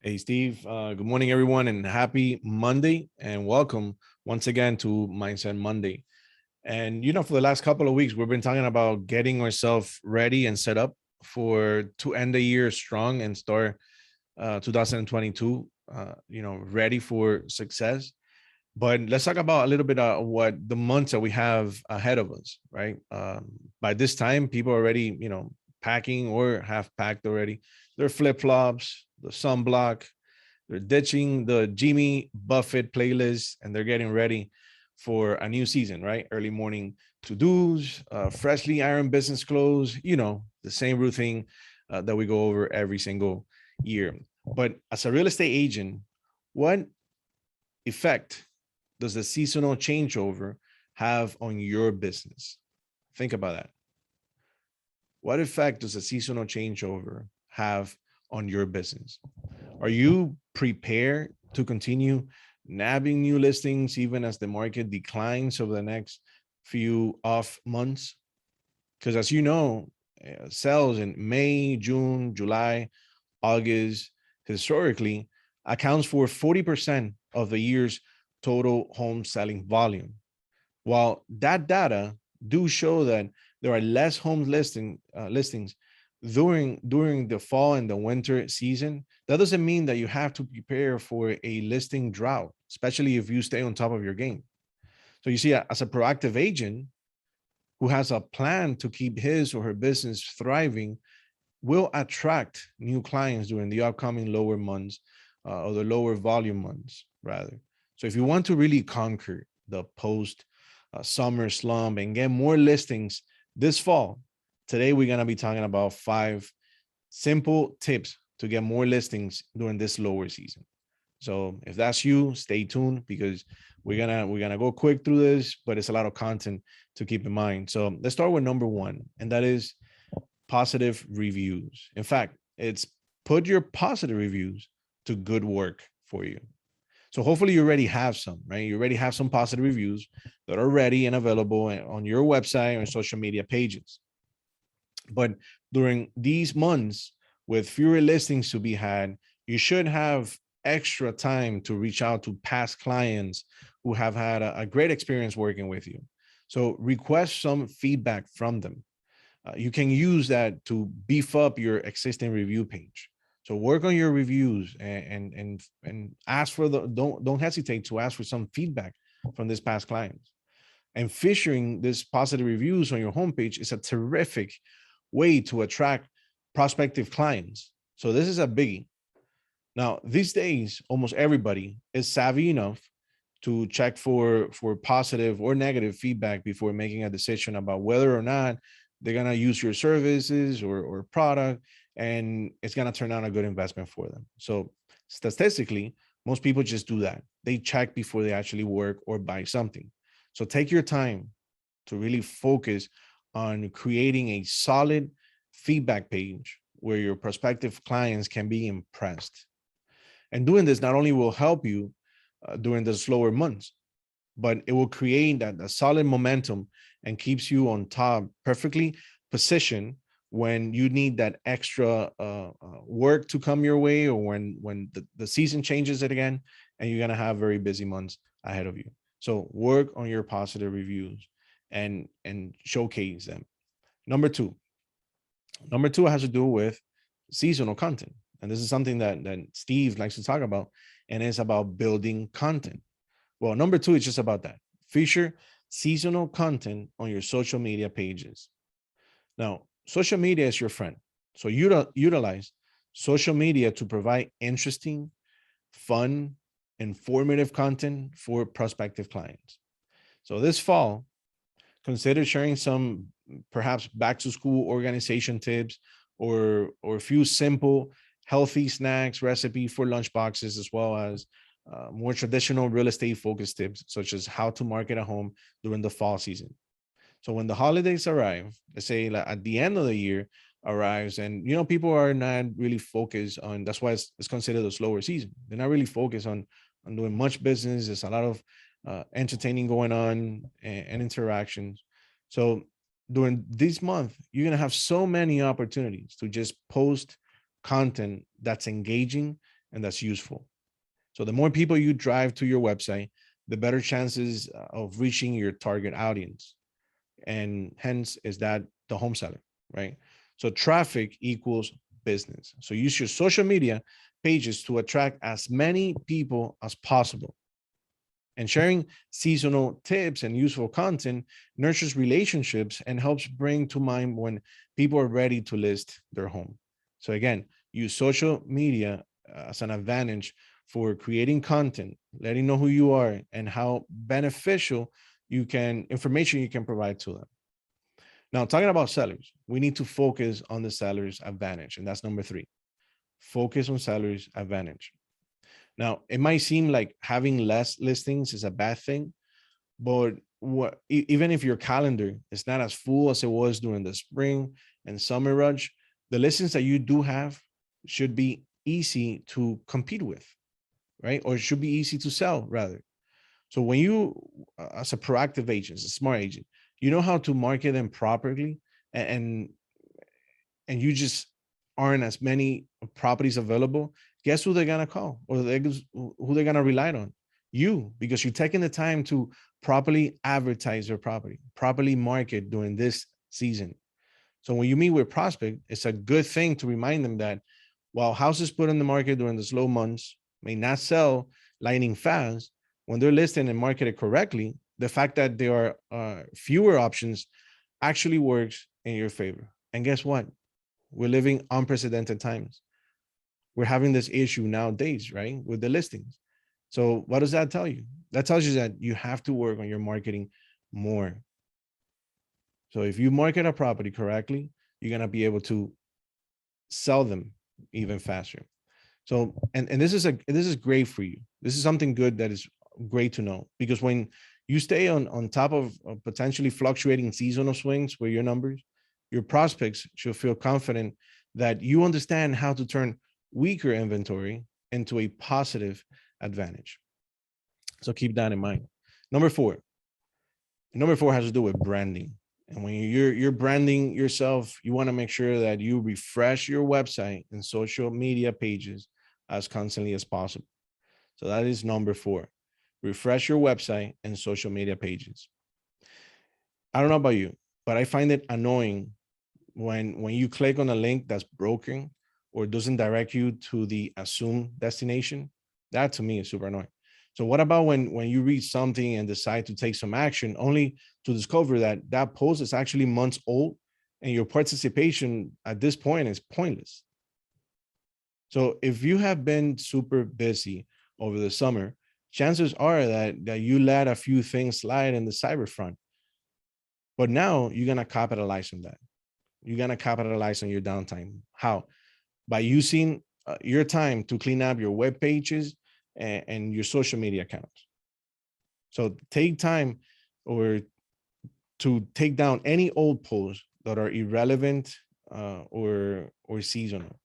Hey, Steve. Good morning, everyone, and happy Monday. And welcome once again to Mindset Monday. And, for the last couple of weeks, we've been talking about getting ourselves ready and set up to end the year strong and start 2022, ready for success. But let's talk about a little bit of what the months that we have ahead of us, right? By this time, people are already, packing or have packed already their flip flops, the sunblock. They're ditching the Jimmy Buffett playlist and they're getting ready for a new season, right? Early morning to dos, freshly ironed business clothes, the same routine that we go over every single year. But as a real estate agent, what effect does the seasonal changeover have on your business? Think about that. What effect does a seasonal changeover have on your business? Are you prepared to continue nabbing new listings even as the market declines over the next few off months? Because as you know, sales in May, June, July, August historically accounts for 40% of the year's total home selling volume. While that data do show that there are less listings during the fall and the winter season, that doesn't mean that you have to prepare for a listing drought, especially if you stay on top of your game. So you see, as a proactive agent who has a plan to keep his or her business thriving, will attract new clients during the upcoming lower months or the lower volume months, rather. So if you want to really conquer the post summer slump and get more listings this fall, today we're going to be talking about 5 simple tips to get more listings during this lower season. So if that's you, stay tuned because we're gonna go quick through this, but it's a lot of content to keep in mind. So let's start with number 1, and that is positive reviews. In fact, it's put your positive reviews to good work for you. So hopefully you already have some, right? You already have some positive reviews that are ready and available on your website or social media pages. But during these months, with fewer listings to be had, you should have extra time to reach out to past clients who have had a great experience working with you. So request some feedback from them. You can use that to beef up your existing review page. So work on your reviews and ask for the don't hesitate to ask for some feedback from this past clients. And featuring this positive reviews on your homepage is a terrific way to attract prospective clients. So this is a biggie. Now, these days, almost everybody is savvy enough to check for positive or negative feedback before making a decision about whether or not they're going to use your services or product, and it's going to turn out a good investment for them. So statistically, most people just do that. They check before they actually work or buy something. So take your time to really focus on creating a solid feedback page where your prospective clients can be impressed. And doing this not only will help you during the slower months, but it will create that solid momentum and keeps you on top, perfectly positioned when you need that extra work to come your way, or when the season changes it again, and you're gonna have very busy months ahead of you. So work on your positive reviews and showcase them. Number two, has to do with seasonal content, and this is something that Steve likes to talk about, and it's about building content. Well, number 2 is just about that. Feature seasonal content on your social media pages. Now, social media is your friend. So utilize social media to provide interesting, fun, informative content for prospective clients. So this fall, consider sharing some perhaps back to school organization tips, or a few simple healthy snacks recipe for lunch boxes, as well as more traditional real estate focused tips, such as how to market a home during the fall season. So when the holidays arrive, let's say like at the end of the year arrives, and people are not really focused on, that's why it's considered a slower season. They're not really focused on doing much business. There's a lot of entertaining going on, and interactions. So during this month, you're going to have so many opportunities to just post content that's engaging and that's useful. So the more people you drive to your website, the better chances of reaching your target audience. And hence is that the home seller, right? So traffic equals business. So use your social media pages to attract as many people as possible. And sharing seasonal tips and useful content nurtures relationships and helps bring to mind when people are ready to list their home. So again, use social media as an advantage for creating content, letting know who you are and how beneficial information you can provide to them. Now, talking about sellers, we need to focus on the seller's advantage. And that's number three, focus on seller's advantage. Now, it might seem like having less listings is a bad thing, but even if your calendar is not as full as it was during the spring and summer rush, the listings that you do have should be easy to compete with, right? Or it should be easy to sell rather. So when you, as a proactive agent, as a smart agent, you know how to market them properly, and and you just aren't as many properties available, guess who they're gonna call, or who they're gonna rely on? You, because you're taking the time to properly advertise your property, properly market during this season. So when you meet with prospect, it's a good thing to remind them that while houses put in the market during the slow months may not sell lightning fast, when they're listed and marketed correctly, the fact that there are fewer options actually works in your favor. And guess what? We're living unprecedented times. We're having this issue nowadays, right? With the listings. So what does that tell you? That tells you that you have to work on your marketing more. So if you market a property correctly, you're going to be able to sell them even faster. So, and this is great for you. This is something good that is great to know, because when you stay on top of potentially fluctuating seasonal swings with your numbers, your prospects should feel confident that you understand how to turn weaker inventory into a positive advantage. So keep that in mind. Number four has to do with branding. And when you're branding yourself, you want to make sure that you refresh your website and social media pages as constantly as possible. So that is number four. Refresh your website and social media pages. I don't know about you, but I find it annoying when you click on a link that's broken or doesn't direct you to the assumed destination. That to me is super annoying. So what about when you read something and decide to take some action only to discover that that post is actually months old and your participation at this point is pointless? So if you have been super busy over the summer, chances are that you let a few things slide in the cyber front. But now you're going to capitalize on that. You're going to capitalize on your downtime. How? By using your time to clean up your web pages and your social media accounts. So take time or to take down any old posts that are irrelevant or seasonal.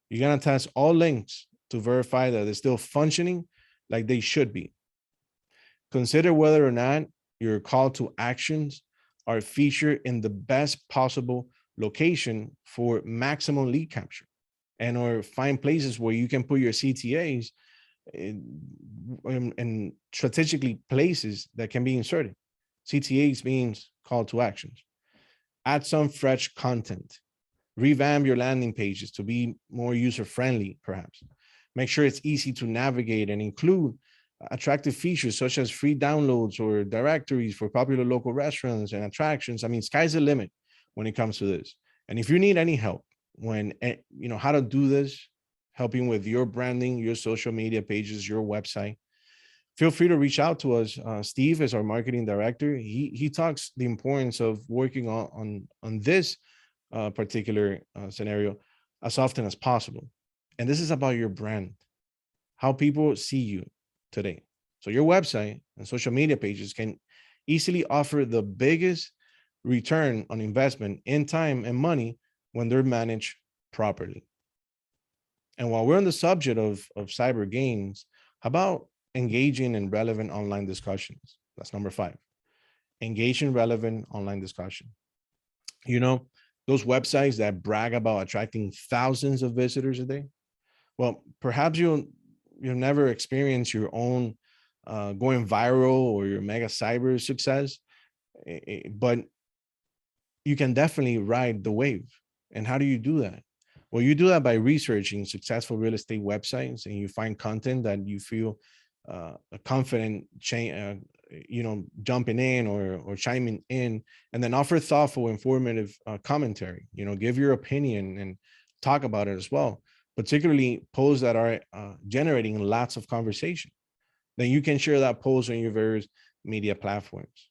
You're going to test all links to verify that they're still functioning like they should be. Consider whether or not your call to actions are featured in the best possible location for maximum lead capture, and or find places where you can put your CTAs in strategically places that can be inserted. CTAs means call to actions. Add some fresh content. Revamp your landing pages to be more user-friendly, perhaps. Make sure it's easy to navigate and include attractive features such as free downloads or directories for popular local restaurants and attractions. I mean, sky's the limit when it comes to this. And if you need any help when, how to do this, helping with your branding, your social media pages, your website, feel free to reach out to us. Steve is our marketing director. He talks the importance of working on this particular scenario as often as possible. And this is about your brand, how people see you today. So your website and social media pages can easily offer the biggest return on investment in time and money when they're managed properly. And while we're on the subject of cyber gains, how about engaging in relevant online discussions? That's number 5. Engage in relevant online discussion. Those websites that brag about attracting thousands of visitors a day. Well, perhaps you'll never experience your own going viral or your mega cyber success, but you can definitely ride the wave. And how do you do that? Well, you do that by researching successful real estate websites, and you find content that you feel confident, jumping in or chiming in, and then offer thoughtful, informative commentary. Give your opinion and talk about it as well. Particularly posts that are generating lots of conversation. Then you can share that post on your various media platforms.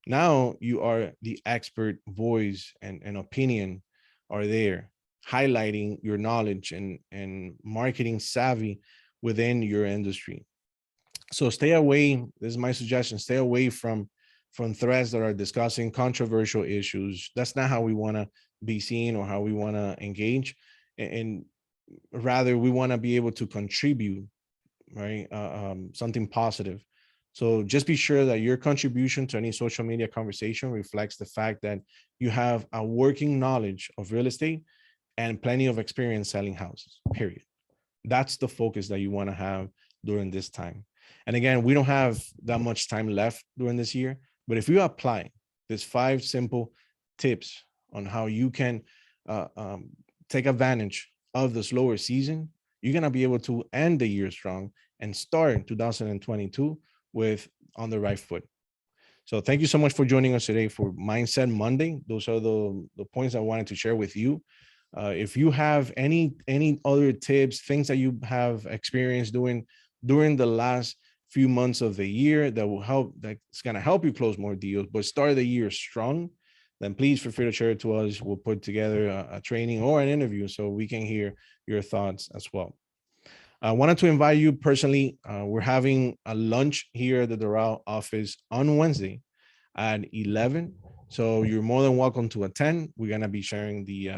Now you are the expert voice and opinion are there, highlighting your knowledge and marketing savvy within your industry. So stay away. This is my suggestion. Stay away from threads that are discussing controversial issues. That's not how we want to be seen or how we want to engage. And rather, we want to be able to contribute, right? Something positive. So just be sure that your contribution to any social media conversation reflects the fact that you have a working knowledge of real estate and plenty of experience selling houses, period. That's the focus that you want to have during this time. And again, we don't have that much time left during this year, but if you apply these 5 simple tips on how you can take advantage of the slower season, you're going to be able to end the year strong and start 2022 with on the right foot. So thank you so much for joining us today for Mindset Monday. Those are the points I wanted to share with you. If you have any other tips, things that you have experienced doing during the last few months of the year that will help, that's going to help you close more deals, but start the year strong, then please feel free to share it to us. We'll put together a training or an interview so we can hear your thoughts as well. I wanted to invite you personally. We're having a lunch here at the Doral office on Wednesday at 11. So you're more than welcome to attend. We're going to be sharing the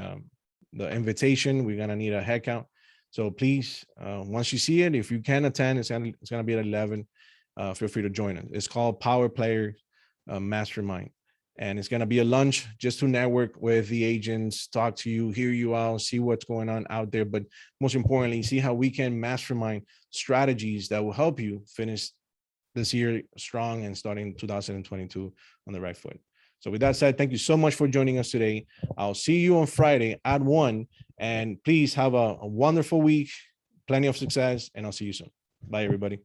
invitation. We're going to need a head count. So please, once you see it, if you can attend, it's going to be at 11. Feel free to join us. It's called Power Player Mastermind. And it's going to be a lunch just to network with the agents, talk to you, hear you out, see what's going on out there. But most importantly, see how we can mastermind strategies that will help you finish this year strong and starting 2022 on the right foot. So with that said, thank you so much for joining us today. I'll see you on Friday at 1. And please have a wonderful week, plenty of success, and I'll see you soon. Bye, everybody.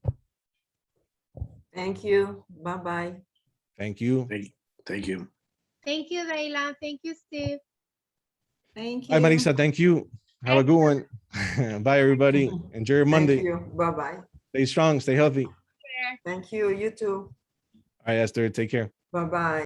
Thank you. Bye-bye. Thank you. Thank you. Thank you, Leila. Thank you, Steve. Thank you. Hi, Marisa. Thank you. Have a good one. Bye, everybody. Enjoy your Monday. Thank you. Bye-bye. Stay strong. Stay healthy. Thank you. You too. All right, Esther. Take care. Bye-bye.